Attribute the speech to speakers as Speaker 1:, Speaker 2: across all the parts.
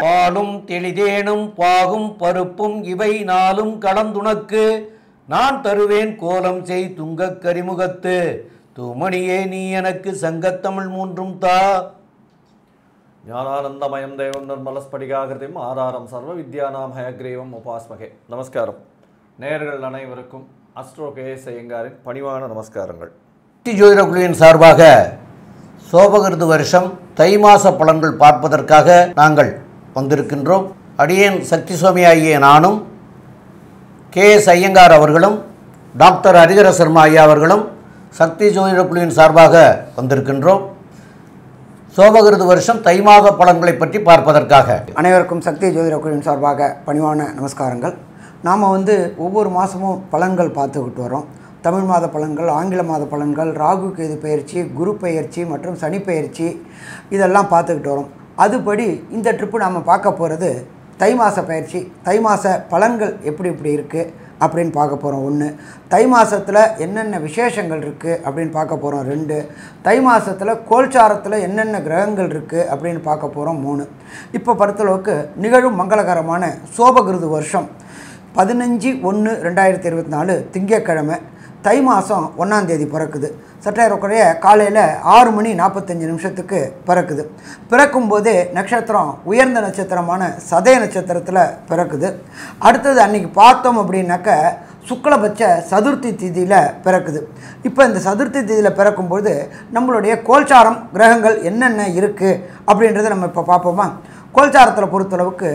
Speaker 1: பாலும் தெளிதேனும் பாகும் பருப்பும் இவை நாளும் கலந்துனக்கு நான் தருவேன் கோலம் செய் துங்கக் கரிமுகத்து தூமணியே நீ எனக்கு சங்கத்தமிழ் மூன்றும் தா.
Speaker 2: ஞானானந்தமயம் தெய்வம் நிர்மலஸ்படிகாகிருதிம் ஆதாரம் சர்வ வித்யானாம் ஹயக்ரீவம் உபாஸ்மகே. நமஸ்காரம். நேயர்கள் அனைவருக்கும் அஸ்ட்ரோ கேஎஸ் ஐயங்காரின் பணிவான நமஸ்காரங்கள்.
Speaker 1: ஜோதிட குழுவின் சார்பாக சோபகிருது வருஷம் தை மாச பலன்கள் பார்ப்பதற்காக நாங்கள் வந்திருக்கின்றோம். அடியேன் சக்தி சுவாமி ஆகிய நானும் கேஎஸ் ஐயங்கார் அவர்களும் டாக்டர் ஹரிஹர சர்மா ஐயா அவர்களும் சக்தி ஜோதிட குழுவின் சார்பாக வந்திருக்கின்றோம். சோபகிருது வருஷம் தை மாத பலன்களை பற்றி பார்ப்பதற்காக
Speaker 3: அனைவருக்கும் சக்தி ஜோதிட குழுவின் சார்பாக பணிவான நமஸ்காரங்கள். நாம் ஒவ்வொரு மாதமும் பலன்கள் பார்த்துக்கிட்டு வரோம். தமிழ் மாத பலன்கள், ஆங்கில மாத பலன்கள், ராகு கேது பயிற்சி, குரு பயிற்சி மற்றும் சனி பயிற்சி இதெல்லாம் பார்த்துக்கிட்டு வரோம். அதுபடி இந்த ட்ரிப்பு நம்ம பார்க்க போகிறது தை மாத பயிற்சி. தை மாத பலன்கள் எப்படி இருக்குது அப்படின்னு பார்க்க போகிறோம். 1, தை மாதத்தில் என்னென்ன விசேஷங்கள் இருக்குது அப்படின்னு பார்க்க போகிறோம். 2, தை மாதத்தில் கோல்சாரத்தில் என்னென்ன கிரகங்கள் இருக்குது அப்படின்னு பார்க்க போகிறோம். 3, இப்போ பொறுத்தளவுக்கு நிகழும் மங்களகரமான சோபகிருது வருஷம் 15/1/2024 திங்கட்கிழமை தை மாதம் 1ஆம் தேதி பிறக்குது. சற்றேறக்குறைய காலையில் 6:45 பிறக்குது. பிறக்கும்போதே நட்சத்திரம் உயர்ந்த நட்சத்திரமான சதய நட்சத்திரத்தில் பிறக்குது. அடுத்தது அன்றைக்கி பார்த்தோம் அப்படின்னாக்க சுக்லபட்ச சதுர்த்தி திதியில் பிறக்குது. இப்போ இந்த சதுர்த்தி திதியில் பிறக்கும்போது நம்மளுடைய கோல்சாரம் கிரகங்கள் என்னென்ன இருக்குது அப்படின்றத நம்ம இப்போ பார்ப்போமா. கோல்சாரத்தில் பொறுத்தளவுக்கு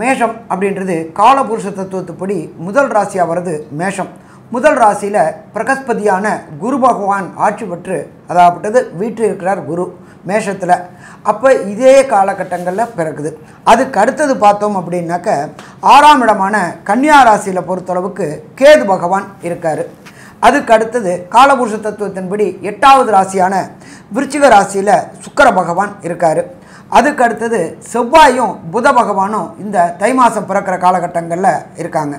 Speaker 3: மேஷம் அப்படின்றது காலபுருஷ தத்துவத்துப்படி முதல் ராசியாக வருது மேஷம். முதல் ராசியில் பிரகஸ்பதியான குரு பகவான் ஆட்சி பெற்று அதாவது வீட்டில் இருக்கிறார் குரு மேஷத்தில். அப்போ இதே காலகட்டங்களில் பிறக்குது. அதுக்கு அடுத்தது பார்த்தோம் அப்படின்னாக்க 6ஆம் இடமான கன்னியா ராசியில் பொறுத்தளவுக்கு கேது பகவான் இருக்கார். அதுக்கு அடுத்தது காலபுருஷ தத்துவத்தின்படி 8வது ராசியான விருச்சிக ராசியில் சுக்கிர பகவான் இருக்கார். அதுக்கு அடுத்தது செவ்வாயும் புத பகவானும் இந்த தை மாதம் பிறக்கிற காலகட்டங்களில் இருக்காங்க.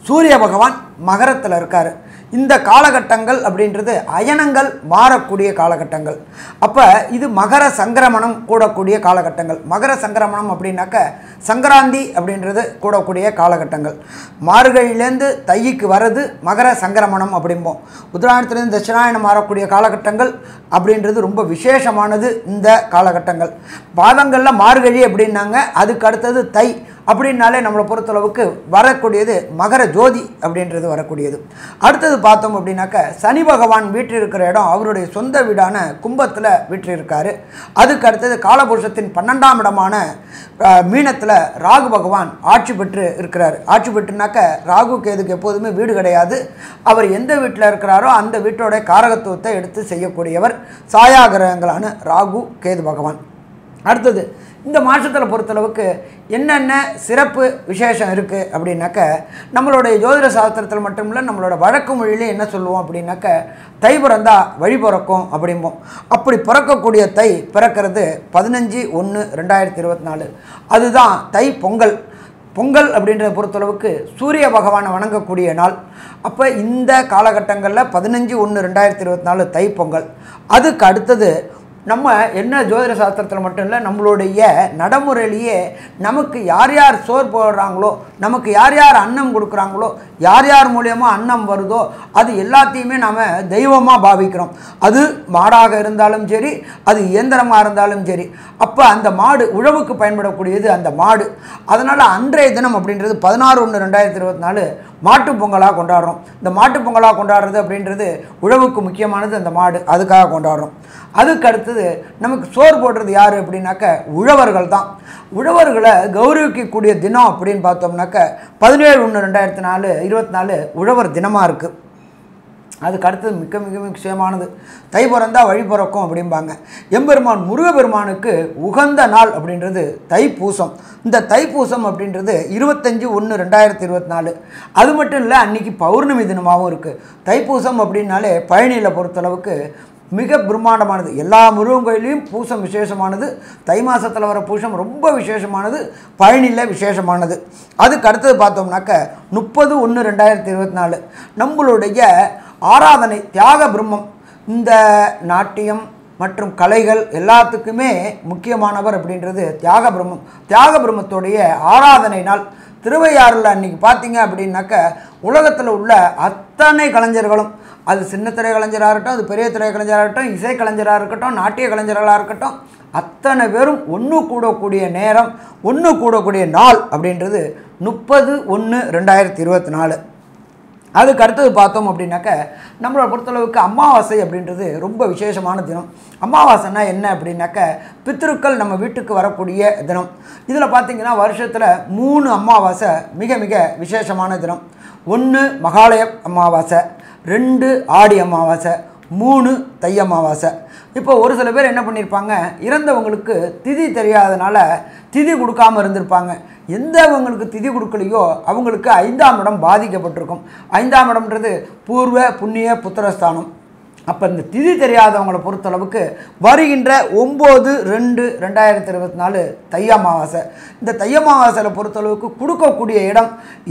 Speaker 3: சூரிய பகவான் மகரத்தில் இருக்கார். இந்த காலகட்டங்கள் அப்படின்றது அயனங்கள் மாறக்கூடிய காலகட்டங்கள். அப்போ இது மகர சங்கிரமணம் கூடக்கூடிய காலகட்டங்கள். மகர சங்கிரமணம் அப்படின்னாக்க சங்கராந்தி அப்படின்றது கூடக்கூடிய காலகட்டங்கள். மார்கழியிலேருந்து தைக்கு வர்றது மகர சங்கிரமணம் அப்படிம்போம். உத்தராயணத்துலேருந்து தட்சிணாயணம் மாறக்கூடிய காலகட்டங்கள் அப்படின்றது ரொம்ப விசேஷமானது. இந்த காலகட்டங்கள் பாதங்களில் மார்கழி அப்படின்னாங்க. அதுக்கு அடுத்தது தை அப்படின்னாலே நம்மளை பொறுத்தளவுக்கு வரக்கூடியது மகர ஜோதி அப்படின்றது வரக்கூடியது. அடுத்தது பார்த்தோம் அப்படின்னாக்க சனி பகவான் வீட்டில் இருக்கிற இடம் அவருடைய சொந்த வீடான கும்பத்தில் வீட்டில் இருக்கார். அதுக்கு அடுத்தது காலபுருஷத்தின் 12ஆம் இடமான மீனத்தில் ராகு பகவான் ஆட்சி பெற்று இருக்கிறார். ஆட்சி பெற்றுனாக்க ராகு கேதுக்கு எப்போதுமே வீடு கிடையாது. அவர் எந்த வீட்டில் இருக்கிறாரோ அந்த வீட்டோட காரகத்துவத்தை எடுத்து செய்யக்கூடியவர் சாயா கிரகங்களான ராகு கேது பகவான். அடுத்தது இந்த மாதத்தில் பொறுத்தளவுக்கு என்னென்ன சிறப்பு விசேஷம் இருக்குது அப்படின்னாக்க நம்மளுடைய ஜோதிட சாஸ்திரத்தில் மட்டுமில்லை நம்மளோட வழக்கு மொழியிலே என்ன சொல்லுவோம் அப்படின்னாக்க தை பிறந்தா வழி பிறக்கும் அப்படிம்போம். அப்படி பிறக்கக்கூடிய தை பிறக்கிறது 15/1/2024. அதுதான் தை பொங்கல். பொங்கல் அப்படின்றத பொறுத்தளவுக்கு சூரிய பகவானை வணங்கக்கூடிய நாள். அப்போ இந்த காலகட்டங்களில் 15/1/2024 தை பொங்கல். அதுக்கு அடுத்தது நம்ம என்ன ஜோதிட சாஸ்திரத்தில் மட்டும் இல்லை நம்மளுடைய நடைமுறையிலேயே நமக்கு யார் யார் சோறு போடுறாங்களோ, நமக்கு யார் யார் அன்னம் கொடுக்குறாங்களோ, யார் யார் மூலியமாக அன்னம் வருதோ அது எல்லாத்தையுமே நாம் தெய்வமாக பாவிக்கிறோம். அது மாடாக இருந்தாலும் சரி, அது இயந்திரமாக இருந்தாலும் சரி. அப்போ அந்த மாடு உழவுக்கு பயன்படக்கூடியது அந்த மாடு. அதனால் அன்றைய தினம் அப்படின்றது 16/1/2024 மாட்டு பொங்கலாக கொண்டாடுறோம். இந்த மாட்டு பொங்கலாக கொண்டாடுறது அப்படின்றது உழவுக்கு முக்கியமானது அந்த மாடு, அதுக்காக கொண்டாடுறோம். அதுக்கு அடுத்தது நமக்கு சோறு போடுறது யார் அப்படின்னாக்க உழவர்கள் தான். உழவர்களை கௌரவிக்கக்கூடிய தினம் அப்படின்னு பார்த்தோம்னாக்க 17/1/2024 உழவர் தினமாக இருக்குது. அதுக்கு அடுத்தது மிக மிக முக்கியமானது தை பிறந்தா வழி பிறக்கும் அப்படிம்பாங்க. எம்பெருமான் முருகப்பெருமானுக்கு உகந்த நாள் அப்படின்றது தைப்பூசம். இந்த தைப்பூசம் அப்படின்றது 25/1/2024. அது மட்டும் இல்லை அன்றைக்கி பௌர்ணமி தினமாகவும் இருக்குது. தைப்பூசம் அப்படின்னாலே பழனியில் பொறுத்தளவுக்கு மிக பிரம்மாண்டமானது. எல்லா முருகன் கோயிலையும் பூசம் விசேஷமானது. தை மாதத்தில் வர பூசம் ரொம்ப விசேஷமானது. பழனியில் விசேஷமானது. அதுக்கு அடுத்தது பார்த்தோம்னாக்க 30/1/2024 நம்மளுடைய ஆராதனை தியாக பிரம்மம். இந்த நாட்டியம் மற்றும் கலைகள் எல்லாத்துக்குமே முக்கியமானவர் அப்படின்றது தியாகபிரம்மம். தியாகபிரம்மத்துடைய ஆராதனை நாள் திருவையாறில் அன்றைக்கி பார்த்தீங்க அப்படின்னாக்க உலகத்தில் உள்ள அத்தனை கலைஞர்களும், அது சின்ன திரை கலைஞராக இருக்கட்டும், அது பெரிய திரை கலைஞராக இருக்கட்டும், இசை கலைஞராக இருக்கட்டும், நாட்டிய கலைஞர்களாக இருக்கட்டும், அத்தனை பேரும் ஒன்று கூடக்கூடிய நேரம், ஒன்று கூடக்கூடிய நாள் அப்படின்றது 30/1/2024. அதுக்கு அடுத்தது பார்த்தோம் அப்படின்னாக்க நம்மளை பொறுத்தளவுக்கு அமாவாசை அப்படின்றது ரொம்ப விசேஷமான தினம். அமாவாசைன்னா என்ன அப்படின்னாக்க பித்ருக்கள் நம்ம வீட்டுக்கு வரக்கூடிய தினம். இதில் பார்த்திங்கன்னா வருஷத்தில் 3 அமாவாசை மிக மிக விசேஷமான தினம். 1 மகாலய அமாவாசை, 2 ஆடி அமாவாசை, 3 தை அமாவாசை. இப்போ ஒரு சில பேர் என்ன பண்ணியிருப்பாங்க, இறந்தவங்களுக்கு திதி தெரியாதனால திதி கொடுக்காமல் இருந்திருப்பாங்க. எந்தவங்களுக்கு திதி கொடுக்கலையோ அவங்களுக்கு 5ஆம் இடம் பாதிக்கப்பட்டிருக்கும். 5ஆம் இடம்ன்றது பூர்வ புண்ணிய புத்திரஸ்தானம். அப்போ இந்த திதி தெரியாதவங்களை பொறுத்தளவுக்கு வருகின்ற 9/2/2024 தை அமாவாசை. இந்த தை அமாவாசையில் பொறுத்தளவுக்கு கொடுக்கக்கூடிய இடம்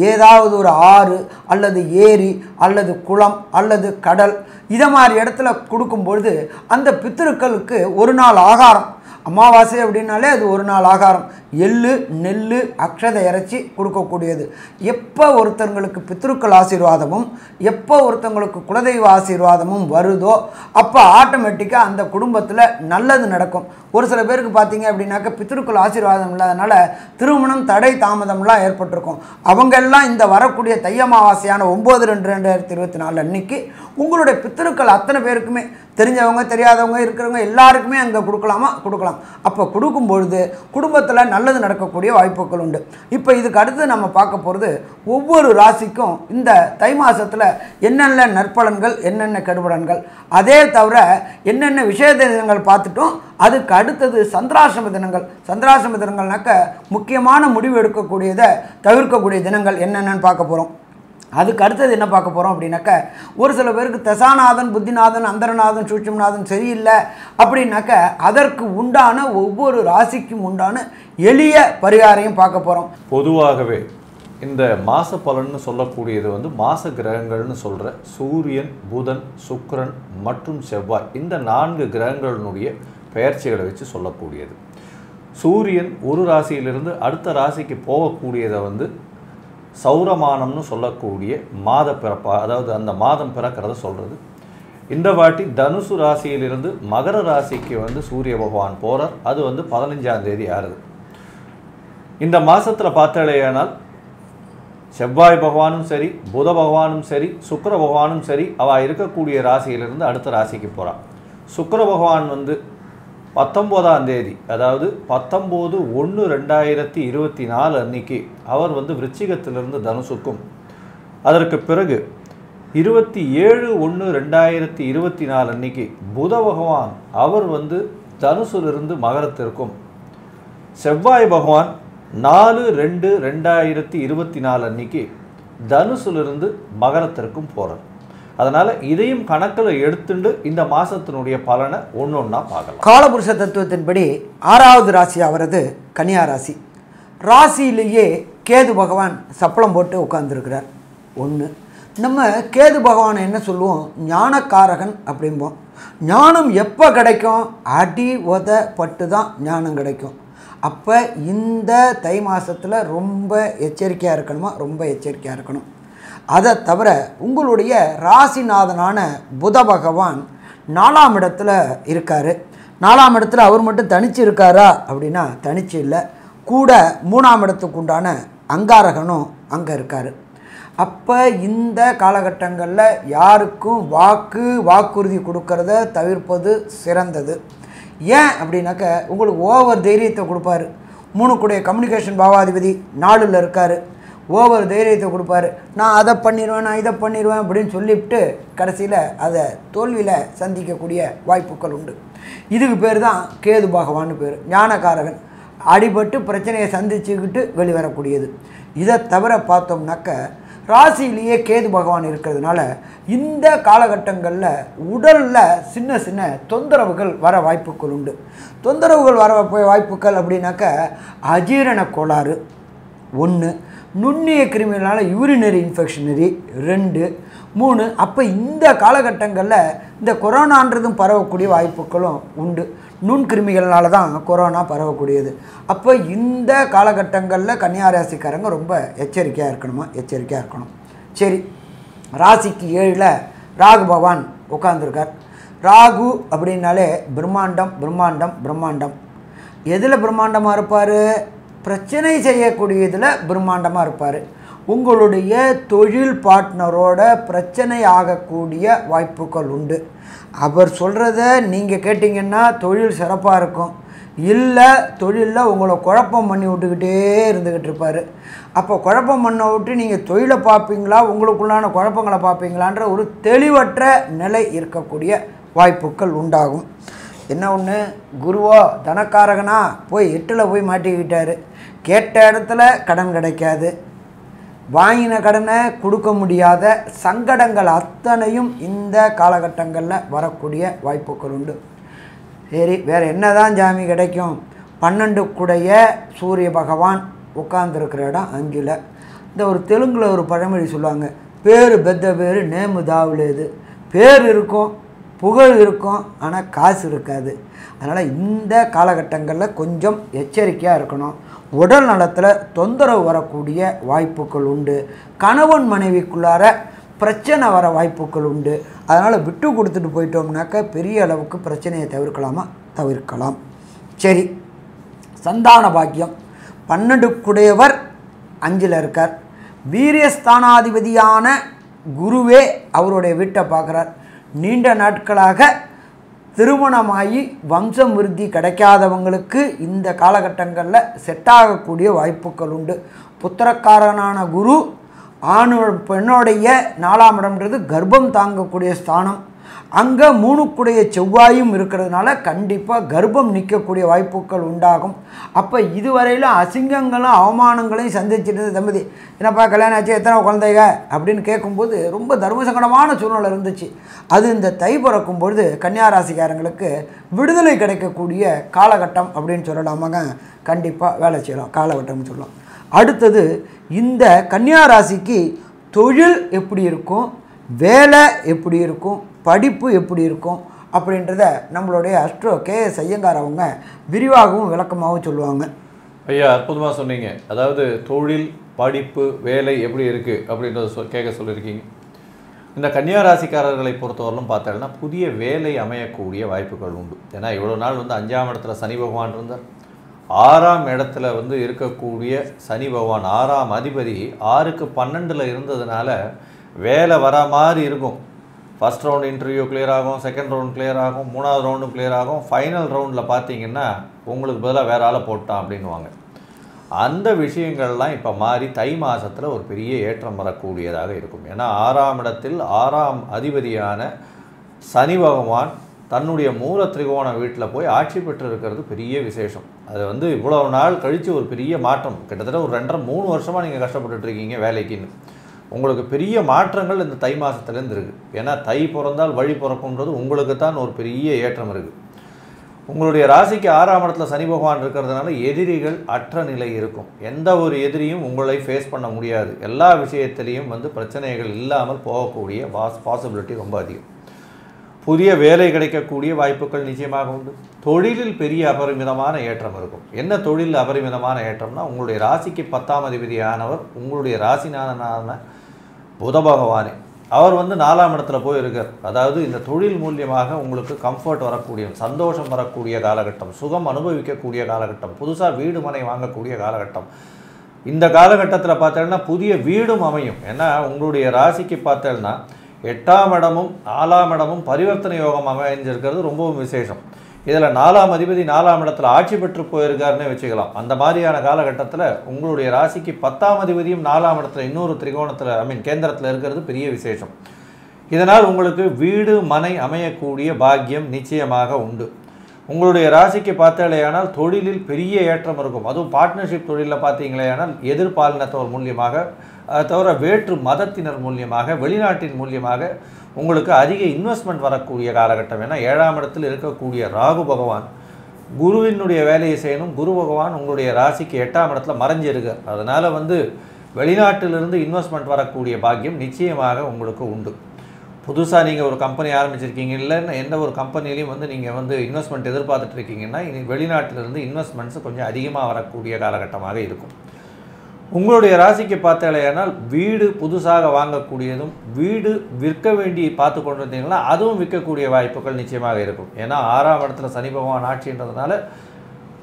Speaker 3: ஏதாவது ஒரு ஆறு அல்லது ஏரி அல்லது குளம் அல்லது கடல், இதை மாதிரி இடத்துல கொடுக்கும்பொழுது அந்த பித்திருக்களுக்கு ஒரு நாள் ஆகாரம். அமாவாசை அப்படின்னாலே அது ஒரு நாள் ஆகாரம். எள்ளு, நெல், அக்ஷதை இறைச்சி கொடுக்கக்கூடியது. எப்போ ஒருத்தங்களுக்கு பித்ருக்கள் ஆசீர்வாதமும் எப்போ ஒருத்தங்களுக்கு குலதெய்வ ஆசீர்வாதமும் வருதோ அப்போ ஆட்டோமேட்டிக்காக அந்த குடும்பத்தில் நல்லது நடக்கும். ஒரு சில பேருக்கு பார்த்தீங்க அப்படின்னாக்க பித்ருக்கள் ஆசீர்வாதம் இல்லாதனால திருமணம் தடை தாமதம்லாம் ஏற்பட்டிருக்கும். அவங்கெல்லாம் இந்த வரக்கூடிய தை அமாவாசையான 9/2/2024 அன்னைக்கு உங்களுடைய பித்ருக்கள் அத்தனை பேருக்குமே, தெரிஞ்சவங்க தெரியாதவங்க இருக்கிறவங்க எல்லாருக்குமே அங்கே கொடுக்கலாமா? கொடுக்கலாம். அப்போ கொடுக்கும்பொழுது குடும்பத்தில் நல்லது நடக்கக்கூடிய வாய்ப்புகள் உண்டு. இப்போ இதுக்கு அடுத்து நம்ம பார்க்க போகிறது ஒவ்வொரு ராசிக்கும் இந்த தை மாதத்தில் என்னென்ன நற்பலன்கள், என்னென்ன கெடுபலன்கள், அதே தவிர என்னென்ன விசேஷ தினங்கள் பார்த்துட்டோம். அதுக்கு அடுத்தது சந்திராசிரம தினங்கள். சந்திராசிரம தினங்கள்னாக்க முக்கியமான முடிவு எடுக்கக்கூடியதை தவிர்க்கக்கூடிய தினங்கள் என்னென்னு பார்க்க போகிறோம். அதுக்கு அடுத்தது என்ன பார்க்க போகிறோம் அப்படின்னாக்க ஒரு சில பேருக்கு தசாநாதன், புத்திநாதன், அந்தரநாதன், சூட்சுமநாதன் சரியில்லை அப்படின்னாக்க அதற்கு உண்டான ஒவ்வொரு ராசிக்கும் உண்டான எளிய பரிகாரையும் பார்க்க போகிறோம்.
Speaker 2: பொதுவாகவே இந்த மாச பலன்னு சொல்லக்கூடியது வந்து மாச கிரகங்கள்னு சொல்கிற சூரியன், புதன், சுக்கிரன் மற்றும் செவ்வாய், இந்த 4 கிரகங்களினுடைய பெயர்ச்சிகளை வச்சு சொல்லக்கூடியது. சூரியன் ஒரு ராசியிலிருந்து அடுத்த ராசிக்கு போகக்கூடியதை வந்து சௌரமானம்னு சொல்லக்கூடிய மாத பிறப்பா, அதாவது அந்த மாதம் பிறக்கிறத சொல்கிறது. இந்த வாட்டி தனுசு ராசியிலிருந்து மகர ராசிக்கு வந்து சூரிய பகவான் போகிறார். அது வந்து 15ஆம் தேதி ஆறுது. இந்த மாதத்தில் பார்த்தாலேயானால் செவ்வாய் பகவானும் சரி, புத பகவானும் சரி, சுக்கிர பகவானும் சரி, அவள் இருக்கக்கூடிய ராசியிலிருந்து அடுத்த ராசிக்கு போகிறாள். சுக்கிர பகவான் வந்து 19ஆம் தேதி, அதாவது 19/1/2024 அன்னைக்கு அவர் வந்து விருச்சிகத்திலிருந்து தனுசுக்கும், அதற்கு பிறகு 27/1/2024 அன்னைக்கு புத பகவான் அவர் வந்து தனுசிலிருந்து மகரத்திற்கும், செவ்வாய் பகவான் 4/2/2024 அன்னைக்கு தனுசிலிருந்து மகரத்திற்கும் போகிறார். அதனால் இதையும் கணக்கில் எடுத்துட்டு இந்த மாதத்தினுடைய பலனை ஒன்றொன்னா பார்க்கலாம்.
Speaker 3: காலபுருஷ தத்துவத்தின்படி 6வது ராசி அவரது கன்னியா ராசி. ராசியிலேயே கேது பகவான் சப்பளம் போட்டு உட்கார்ந்துருக்கிறார். 1 நம்ம கேது பகவானை என்ன சொல்லுவோம், ஞானக்காரகன் அப்படிம்போம். ஞானம் எப்போ கிடைக்கும், அடி உத பட்டு தான் ஞானம் கிடைக்கும். அப்போ இந்த தை மாதத்தில் ரொம்ப எச்சரிக்கையாக இருக்கணுமா, ரொம்ப எச்சரிக்கையாக இருக்கணும். அதை தவிர உங்களுடைய ராசிநாதனான புத பகவான் 4ஆம் இடத்துல இருக்கார். 4ஆம் இடத்துல அவர் மட்டும் தனிச்சு இருக்காரா அப்படின்னா தனிச்சு இல்லை, கூட 3ஆம் இடத்துக்கு உண்டான அங்காரகனும் அங்கே இருக்கார். அப்போ இந்த காலகட்டங்களில் யாருக்கும் வாக்குறுதி கொடுக்கறத தவிர்ப்பது சிறந்தது. ஏன் அப்படின்னாக்க உங்களுக்கு ஓவர் தைரியத்தை கொடுப்பாரு. 3 கூடிய கம்யூனிகேஷன் பாவாதிபதி 4ல் இருக்கார். ஓவர் தைரியத்தை கொடுப்பாரு. நான் அதை பண்ணிடுவேன், நான் இதை பண்ணிடுவேன் அப்படின்னு சொல்லிவிட்டு கடைசியில் அதை தோல்வியில் சந்திக்கக்கூடிய வாய்ப்புகள் உண்டு. இதுக்கு பேர் தான் கேது பகவான்னு பேர். ஞானக்காரகன், அடிபட்டு பிரச்சனையை சந்திச்சுக்கிட்டு வெளிவரக்கூடியது. இதை தவிர பார்த்தோம்னாக்க ராசியிலேயே கேது பகவான் இருக்கிறதுனால இந்த காலகட்டங்களில் உடலில் சின்ன சின்ன தொந்தரவுகள் வர வாய்ப்புகள் உண்டு. தொந்தரவுகள் வர வாய்ப்புகள் அப்படின்னாக்க அஜீரண கோளாறு 1, நுண்ணிய கிருமிகளால் யூரினரி இன்ஃபெக்ஷனரி 2, 3 அப்போ இந்த காலகட்டங்களில் இந்த கொரோனான்றதும் பரவக்கூடிய வாய்ப்புகளும் உண்டு. நுண்கிருமிகளால் தான் கொரோனா பரவக்கூடியது. அப்போ இந்த காலகட்டங்களில் கன்னியா ராசிக்காரங்க ரொம்ப எச்சரிக்கையாக இருக்கணும். சரி, ராசிக்கு 7ல் ராகு பகவான் உட்காந்துருக்கார். ராகு அப்படின்னாலே பிரம்மாண்டம். எதில் பிரம்மாண்டமாக இருப்பார்? பிரச்சனை செய்யக்கூடியதில் பிரம்மாண்டமாக இருப்பார். உங்களுடைய தொழில் பார்ட்னரோட பிரச்சனை ஆகக்கூடிய வாய்ப்புகள் உண்டு. அவர் சொல்கிறத நீங்கள் கேட்டிங்கன்னா தொழில் சிறப்பாக இருக்கும். இல்லை, தொழிலில் உங்களை குழப்பம் பண்ணி விட்டுக்கிட்டே இருந்துக்கிட்டு இருப்பார். அப்போ குழப்பம் பண்ண விட்டு நீங்கள் தொழிலை பார்ப்பீங்களா, உங்களுக்குள்ளான குழப்பங்களை பார்ப்பீங்களான்ற ஒரு தெளிவற்ற நிலை இருக்கக்கூடிய வாய்ப்புகள் உண்டாகும். என்ன ஒன்று, குருவோ தனக்காரகனா போய் 8ல் போய் மாட்டிக்கிட்டார். கேட்ட இடத்துல கடன் கிடைக்காது, வாங்கின கடனை கொடுக்க முடியாத சங்கடங்கள் அத்தனையும் இந்த காலகட்டங்களில் வரக்கூடிய வாய்ப்புகள் உண்டு. சரி, வேறு என்ன தான் ஜாமி கிடைக்கும்? 12 சூரிய பகவான் உட்கார்ந்துருக்கிற இடம் 5ல். இந்த ஒரு தெலுங்கில் ஒரு பழமொழி சொல்லுவாங்க, பேர் பெத்த பேர் நேமு தாவுலேது. பேர் இருக்கும், புகழ் இருக்கும், ஆனால் காசு இருக்காது. அதனால் இந்த காலகட்டங்களில் கொஞ்சம் எச்சரிக்கையாக இருக்கணும். உடல் நலத்தில் தொந்தரவு வரக்கூடிய வாய்ப்புகள் உண்டு. கணவன் மனைவிக்குள்ளார பிரச்சனை வர வாய்ப்புகள் உண்டு. அதனால் விட்டு கொடுத்துட்டு போயிட்டோம்னாக்க பெரிய அளவுக்கு பிரச்சனையை தவிர்க்கலாம். சரி, சந்தான பாக்கியம் 12 5ல் இருக்கார். வீரியஸ்தானாதிபதியான குருவே அவருடைய வீட்டை பார்க்குறார். நீண்ட நாட்களாக திருமணமாகி வம்சம் விருத்தி கிடைக்காதவங்களுக்கு இந்த காலகட்டங்களில் செட் ஆகக்கூடிய வாய்ப்புகள் உண்டு. புத்திரக்காரனான குரு பெண்ணோடைய 4ஆம் இடம்ன்றது கர்ப்பம் தாங்கக்கூடிய ஸ்தானம். அங்கே 3 செவ்வாயும் இருக்கிறதுனால கண்டிப்பாக கர்ப்பம் நிற்கக்கூடிய வாய்ப்புகள் உண்டாகும். அப்போ இதுவரையிலும் அசிங்கங்களும் அவமானங்களையும் சந்திச்சுட்டு தம்பதி, என்னப்பா கல்யாணம் ஆச்சு, எத்தனை குழந்தைங்க அப்படின்னு கேட்கும்போது ரொம்ப தர்மசங்கடமான சூழ்நிலை இருந்துச்சு. அது இந்த தை பிறக்கும்பொழுது கன்னியா ராசிக்காரங்களுக்கு விடுதலை கிடைக்கக்கூடிய காலகட்டம் அப்படின்னு சொல்லலாமாங்க. கண்டிப்பாக வேலை செய்யலாம் காலகட்டம்னு சொல்லலாம். அடுத்தது, இந்த கன்னியா ராசிக்கு தொழில் எப்படி இருக்கும், வேலை எப்படி இருக்கும், படிப்பு எப்படி இருக்கும் அப்படின்றத நம்மளுடைய அஸ்ட்ரோ KS ஐயங்கார் அவங்க விரிவாகவும் விளக்கமாகவும் சொல்லுவாங்க.
Speaker 2: ஐயா, அற்புதமாக சொன்னீங்க. அதாவது தொழில், படிப்பு, வேலை எப்படி இருக்குது அப்படின்றத கேட்க சொல்லியிருக்கீங்க. இந்த கன்னியா ராசிக்காரர்களை பொறுத்தவரையிலும் பார்த்தோம்னா புதிய வேலை அமையக்கூடிய வாய்ப்புகள் உண்டு. ஏன்னா இவ்வளோ நாள் 5ஆம் இடத்துல சனி பகவான் இருந்தார். 6ஆம் இடத்துல இருக்கக்கூடிய சனி பகவான் 6ஆம் அதிபதி 6க்கு 12ல் இருந்ததுனால வேலை வர மாதிரி இருக்கும். ஃபஸ்ட் ரவுண்ட் இன்டர்வியூ கிளியர் ஆகும், செகண்ட் ரவுண்ட் கிளியர் ஆகும், 3ஆவது ரவுண்டும் கிளியர் ஆகும். ஃபைனல் ரவுண்டில் பார்த்தீங்கன்னா உங்களுக்கு பதிலாக வேறு ஆளை போட்டான் அப்படின்வாங்க. அந்த விஷயங்கள்லாம் இப்போ மாறி தை மாதத்தில் ஒரு பெரிய ஏற்றம் வரக்கூடியதாக இருக்கும். ஏன்னா 6ஆம் இடத்தில் 6ஆம் அதிபதியான சனி பகவான் தன்னுடைய மூல திரிகோண வீட்டில் போய் ஆட்சி பெற்று இருக்கிறது பெரிய விசேஷம். அது இவ்வளவு நாள் கழித்து ஒரு பெரிய மாற்றம். கிட்டத்தட்ட ஒரு 2.5-3 வருஷமாக நீங்கள் கஷ்டப்பட்டுட்ருக்கீங்க வேலைக்குன்னு. உங்களுக்கு பெரிய மாற்றங்கள் இந்த தை மாதத்துலேருந்து இருக்குது. ஏன்னா தை பிறந்தால் வழி பிறக்கும்ன்றது உங்களுக்கு தான் ஒரு பெரிய ஏற்றம் இருக்குது. உங்களுடைய ராசிக்கு 6ஆம் இடத்துல சனி பகவான் இருக்கிறதுனால எதிரிகள் அற்ற நிலை இருக்கும். எந்த ஒரு எதிரியும் உங்களை ஃபேஸ் பண்ண முடியாது. எல்லா விஷயத்திலையும் பிரச்சனைகள் இல்லாமல் போகக்கூடிய பாசிபிலிட்டி ரொம்ப அதிகம். புதிய வேலை கிடைக்கக்கூடிய வாய்ப்புகள் நிச்சயமாக உண்டு. தொழிலில் பெரிய அபரிமிதமான ஏற்றம் இருக்கும். என்ன தொழிலில் அபரிமிதமான ஏற்றம்னா, உங்களுடைய ராசிக்கு 10ஆம் அதிபதியானவர் உங்களுடைய ராசிநாதனான புத பகவானே அவர் 4ஆம் இடத்துல போய் இருக்கார். அதாவது இந்த தொழில் மூலியமாக உங்களுக்கு கம்ஃபர்ட் வரக்கூடிய, சந்தோஷம் வரக்கூடிய காலகட்டம், சுகம் அனுபவிக்கக்கூடிய காலகட்டம், புதுசாக வீடு மனை வாங்கக்கூடிய காலகட்டம். இந்த காலகட்டத்தில் பார்த்தோன்னா புதிய வீடும் அமையும். ஏன்னா உங்களுடைய ராசிக்கு பார்த்தோன்னா 8ஆம் இடமும் 4ஆம் இடமும் பரிவர்த்தனை யோகம் அமைஞ்சிருக்கிறது ரொம்பவும் விசேஷம். இதில் 4ஆம் அதிபதி 4ஆம் இடத்துல ஆட்சி பெற்று போயிருக்காருன்னே வச்சுக்கலாம். அந்த மாதிரியான காலகட்டத்தில் உங்களுடைய ராசிக்கு 10ஆம் அதிபதியும் 4ஆம் இடத்துல இன்னொரு திரிகோணத்தில் கேந்திரத்தில் இருக்கிறது பெரிய விசேஷம். இதனால் உங்களுக்கு வீடு மனை அமையக்கூடிய பாக்கியம் நிச்சயமாக உண்டு. உங்களுடைய ராசிக்கு பார்த்தாலேயானால் தொழிலில் பெரிய ஏற்றம் இருக்கும். அதுவும் பார்ட்னர்ஷிப் தொழிலில் பார்த்தீங்களேயானால் எதிர்பாலினத்தவர் மூலியமாக, அதை தவிர வேற்று மதத்தினர் மூலியமாக, வெளிநாட்டின் மூலியமாக உங்களுக்கு அதிக இன்வெஸ்ட்மெண்ட் வரக்கூடிய காலகட்டம். ஏன்னா 7ஆம் இடத்தில் இருக்கக்கூடிய ராகு பகவான் குருவினுடைய வேலையை செய்யணும். குரு பகவான் உங்களுடைய ராசிக்கு 8ஆம் இடத்துல மறைஞ்சிருக்கார். அதனால் வெளிநாட்டிலிருந்து இன்வெஸ்ட்மெண்ட் வரக்கூடிய பாக்கியம் நிச்சயமாக உங்களுக்கு உண்டு. புதுசாக நீங்கள் ஒரு கம்பெனி ஆரம்பிச்சிருக்கீங்க, இல்லைன்னா எந்த ஒரு கம்பெனிலையும் வந்து நீங்கள் வந்து இன்வெஸ்ட்மெண்ட் எதிர்பார்த்துட்டு இருக்கீங்கன்னா, இனி வெளிநாட்டிலிருந்து இன்வெஸ்ட்மெண்ட்ஸ் கொஞ்சம் அதிகமாக வரக்கூடிய காலகட்டமாக இருக்கும். உங்களுடைய ராசிக்கு பார்த்தாலேயானால் வீடு புதுசாக வாங்கக்கூடியதும், வீடு விற்க வேண்டி பார்த்து கொண்டு இருந்தீங்கன்னா அதுவும் விற்கக்கூடிய வாய்ப்புகள் நிச்சயமாக இருக்கும். ஏன்னா 6ஆம் இடத்துல சனி பகவான் ஆட்சின்றதுனால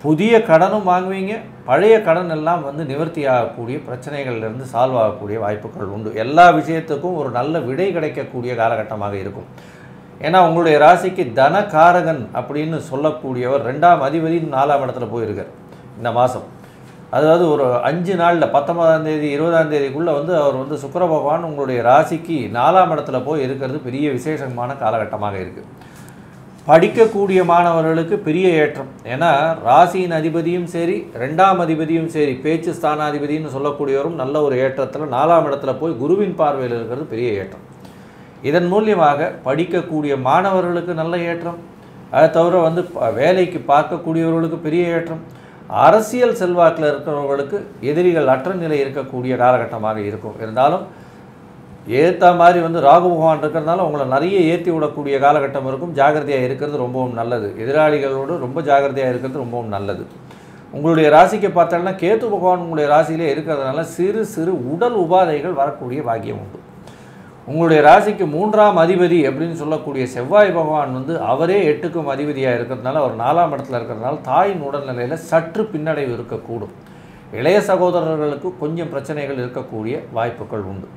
Speaker 2: புதிய கடனும் வாங்குவீங்க, பழைய கடன் எல்லாம் வந்து நிவர்த்தி ஆகக்கூடிய, பிரச்சனைகள்லேருந்து சால்வ் ஆகக்கூடிய வாய்ப்புகள் உண்டு. எல்லா விஷயத்துக்கும் ஒரு நல்ல விடை கிடைக்கக்கூடிய காலகட்டமாக இருக்கும். ஏன்னா உங்களுடைய ராசிக்கு தனகாரகன் அப்படின்னு சொல்லக்கூடியவர் 2ஆம் அதிபதி 4ஆம் இடத்துல போயிருக்கார் இந்த மாதம். அதாவது ஒரு 5 நாளில் 19ஆம் தேதி 20ஆம் தேதிக்குள்ளே வந்து அவர் வந்து சுக்கிர பகவான் உங்களுடைய ராசிக்கு 4ஆம் இடத்துல போய் இருக்கிறது பெரிய விசேஷமான காலகட்டமாக இருக்குது. படிக்கக்கூடிய மாணவர்களுக்கு பெரிய ஏற்றம். ஏன்னா ராசியின் அதிபதியும் சரி, 2ஆம் அதிபதியும் சரி, பேச்சு ஸ்தானாதிபதினு சொல்லக்கூடியவரும் நல்ல ஒரு ஏற்றத்தில் 4ஆம் இடத்துல போய் குருவின் பார்வையில் இருக்கிறது பெரிய ஏற்றம். இதன் மூலியமாக படிக்கக்கூடிய மாணவர்களுக்கு நல்ல ஏற்றம். அதை தவிர வந்து வேலைக்கு பார்க்கக்கூடியவர்களுக்கு பெரிய ஏற்றம். அரசியல் செல்வாக்கில் இருக்கிறவர்களுக்கு எதிரிகள் அற்ற நிலை இருக்கக்கூடிய காலகட்டமாக இருக்கும். இருந்தாலும் ஏற்ற மாதிரி வந்து ராகு பகவான் இருக்கிறதுனால உங்களை நிறைய ஏற்றி விடக்கூடிய காலகட்டம் இருக்கும். ஜாகிரதையாக இருக்கிறது ரொம்பவும் நல்லது. எதிராளிகளோடு ரொம்ப ஜாகிரதையாக இருக்கிறது ரொம்பவும் நல்லது. உங்களுடைய ராசிக்கு பார்த்தோம்னா கேது பகவான் உங்களுடைய ராசியிலே இருக்கிறதுனால சிறு சிறு உடல் உபாதைகள் வரக்கூடிய பாக்கியம் உண்டு. உங்களுடைய ராசிக்கு 3ஆம் அதிபதி அப்படின்னு சொல்லக்கூடிய செவ்வாய் பகவான் வந்து அவரே 8க்கும் அதிபதியாக இருக்கிறதுனால அவர் 4ஆம் இடத்துல இருக்கிறதுனால தாயின் உடல்நிலையில் சற்று பின்னடைவு இருக்கக்கூடும். இளைய சகோதரர்களுக்கு கொஞ்சம் பிரச்சனைகள் இருக்கக்கூடிய வாய்ப்புகள் உண்டு.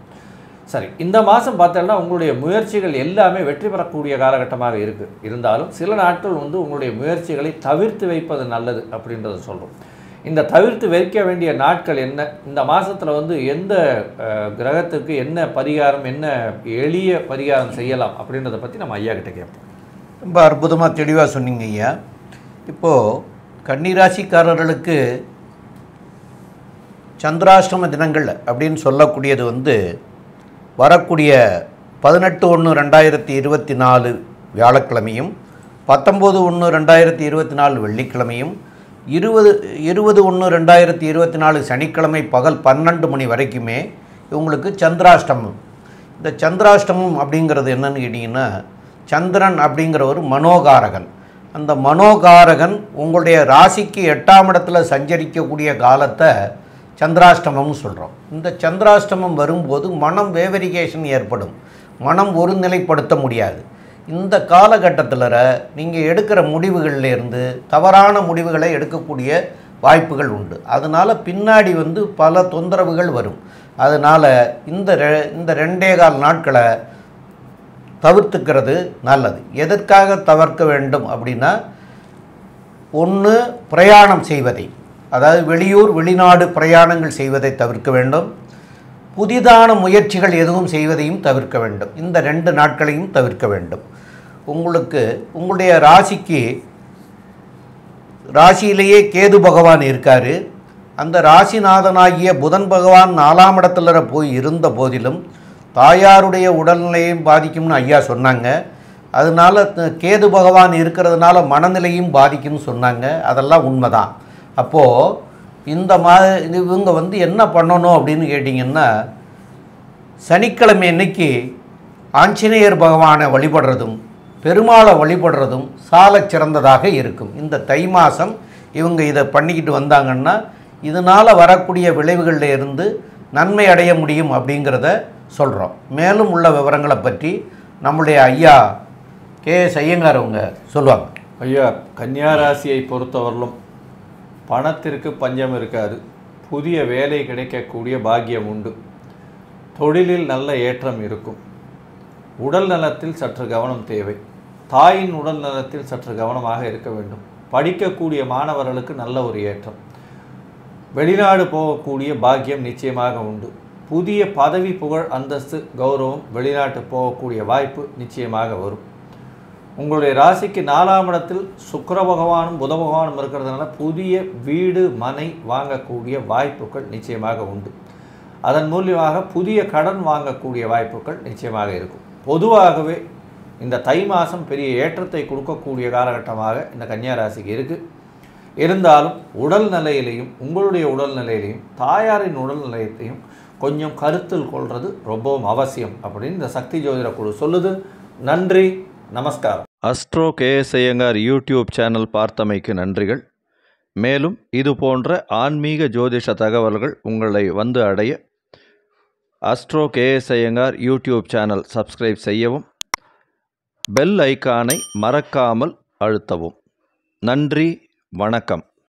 Speaker 2: சரி, இந்த மாதம் பார்த்தோம்னா உங்களுடைய முயற்சிகள் எல்லாமே வெற்றி பெறக்கூடிய காலகட்டமாக இருக்குது. இருந்தாலும் சில நாட்கள் வந்து உங்களுடைய முயற்சிகளை தவிர்த்து வைப்பது நல்லது அப்படின்றத சொல்கிறோம். இந்த தவிர்த்து வைக்க வேண்டிய நாட்கள் என்ன, இந்த மாதத்தில் வந்து எந்த கிரகத்துக்கு என்ன பரிகாரம், என்ன எளிய பரிகாரம் செய்யலாம் அப்படின்றத பற்றி நம்ம ஐயா கிட்ட கேட்போம்.
Speaker 1: ரொம்ப அற்புதமாக தெளிவாக சொன்னீங்க ஐயா. இப்போது கன்னிராசிக்காரர்களுக்கு சந்திராஷ்டம தினங்கள் அப்படின்னு சொல்லக்கூடியது வந்து வரக்கூடிய 18/1/2024 வியாழக்கிழமையும், 19/1/2024 வெள்ளிக்கிழமையும், 20/1/2024 சனிக்கிழமை பகல் 12 மணி வரைக்குமே இவங்களுக்கு சந்திராஷ்டமம். இந்த சந்திராஷ்டமம் அப்படிங்கிறது என்னன்னு கேட்டிங்கன்னா, சந்திரன் அப்படிங்கிற ஒரு மனோகாரகன். அந்த மனோகாரகன் உங்களுடைய ராசிக்கு 8ஆம் இடத்துல சஞ்சரிக்கக்கூடிய காலத்தை சந்திராஷ்டமம்னு சொல்கிறோம். இந்த சந்திராஷ்டமம் வரும்போது மனம் வேவரிகேஷன் ஏற்படும், மனம் ஒருநிலைப்படுத்த முடியாது. இந்த காலகட்டத்தில் நீங்கள் எடுக்கிற முடிவுகள்லேருந்து தவறான முடிவுகளை எடுக்கக்கூடிய வாய்ப்புகள் உண்டு. அதனால் பின்னாடி வந்து பல தொந்தரவுகள் வரும். அதனால் இந்த 2.25 நாட்களை தவிர்த்துக்கிறது நல்லது. எதற்காக தவிர்க்க வேண்டும் அப்படின்னா, ஒன்று பிரயாணம் செய்வதை, அதாவது வெளியூர் வெளிநாடு பிரயாணங்கள் செய்வதை தவிர்க்க வேண்டும். புதிதான முயற்சிகள் எதுவும் செய்வதையும் தவிர்க்க வேண்டும். இந்த 2 நாட்களையும் தவிர்க்க வேண்டும். உங்களுடைய ராசியிலேயே கேது பகவான் இருக்கார். அந்த ராசிநாதனாகிய புதன் பகவான் 4ஆம் இடத்துல போய் இருந்த போதிலும் தாயாருடைய உடல்நிலையும் பாதிக்கும்னு ஐயா சொன்னாங்க. அதனால் கேது பகவான் இருக்கிறதுனால மனநிலையும் பாதிக்கும்னு சொன்னாங்க. அதெல்லாம் உண்மைதான். அப்போது இவங்க வந்து என்ன பண்ணணும் அப்படின்னு கேட்டிங்கன்னா, சனிக்கிழமை அன்னைக்கு ஆஞ்சநேயர் பகவானை வழிபடுறதும் பெருமாளை வழிபடுறதும் சாலச் சிறந்ததாக இருக்கும். இந்த தை மாதம் இவங்க இதை பண்ணிக்கிட்டு வந்தாங்கன்னா இதனால் வரக்கூடிய விளைவுகளில் இருந்து நன்மை அடைய முடியும் அப்படிங்கிறத சொல்கிறோம். மேலும் உள்ள விவரங்களை பற்றி நம்முடைய ஐயா கே.எஸ். ஐயங்கார் அவங்க சொல்லுவாங்க.
Speaker 2: ஐயா, கன்னியா ராசியை பொறுத்தவரையிலும் பணத்திற்கு பஞ்சம் இருக்காது. புதிய வேலை கிடைக்கக்கூடிய பாக்கியம் உண்டு. தொழிலில் நல்ல ஏற்றம் இருக்கும். உடல் நலத்தில் சற்று கவனம் தேவை. தாயின் உடல் நலத்தில் சற்று கவனமாக இருக்க வேண்டும். படிக்கக்கூடிய மாணவர்களுக்கு நல்ல ஒரு ஏற்றம். வெளிநாடு போகக்கூடிய பாக்கியம் நிச்சயமாக உண்டு. புதிய பதவி, புகழ், அந்தஸ்து, கௌரவம், வெளிநாட்டு போகக்கூடிய வாய்ப்பு நிச்சயமாக வரும். உங்களுடைய ராசிக்கு 4ஆம் இடத்தில் சுக்கிர பகவானும் புத பகவானும் இருக்கிறதுனால புதிய வீடு மனை வாங்கக்கூடிய வாய்ப்புகள் நிச்சயமாக உண்டு. அதன் மூலியமாக புதிய கடன் வாங்கக்கூடிய வாய்ப்புகள் நிச்சயமாக இருக்கும். பொதுவாகவே இந்த தை மாதம் பெரிய ஏற்றத்தை கொடுக்கக்கூடிய காலகட்டமாக இந்த கன்னியா ராசிக்கு இருக்குது. இருந்தாலும் உடல் நிலையிலையும், உங்களுடைய உடல் நிலையிலையும், தாயாரின் உடல் நிலையத்தையும் கொஞ்சம் கருத்தில் கொள்வது ரொம்பவும் அவசியம் அப்படின்னு இந்த சக்தி ஜோதிட குழு சொல்லுது. நன்றி, நமஸ்காரம். Astro KS Iyengar YouTube channel பார்த்தமைக்கு நன்றிகள். மேலும் இது போன்ற ஆன்மீக ஜோதிஷ தகவல்கள் உங்களை வந்து அடைய Astro KS Iyengar YouTube channel subscribe செய்யவும், பெல் ஐக்கானை மறக்காமல் அழுத்தவும். நன்றி, வணக்கம்.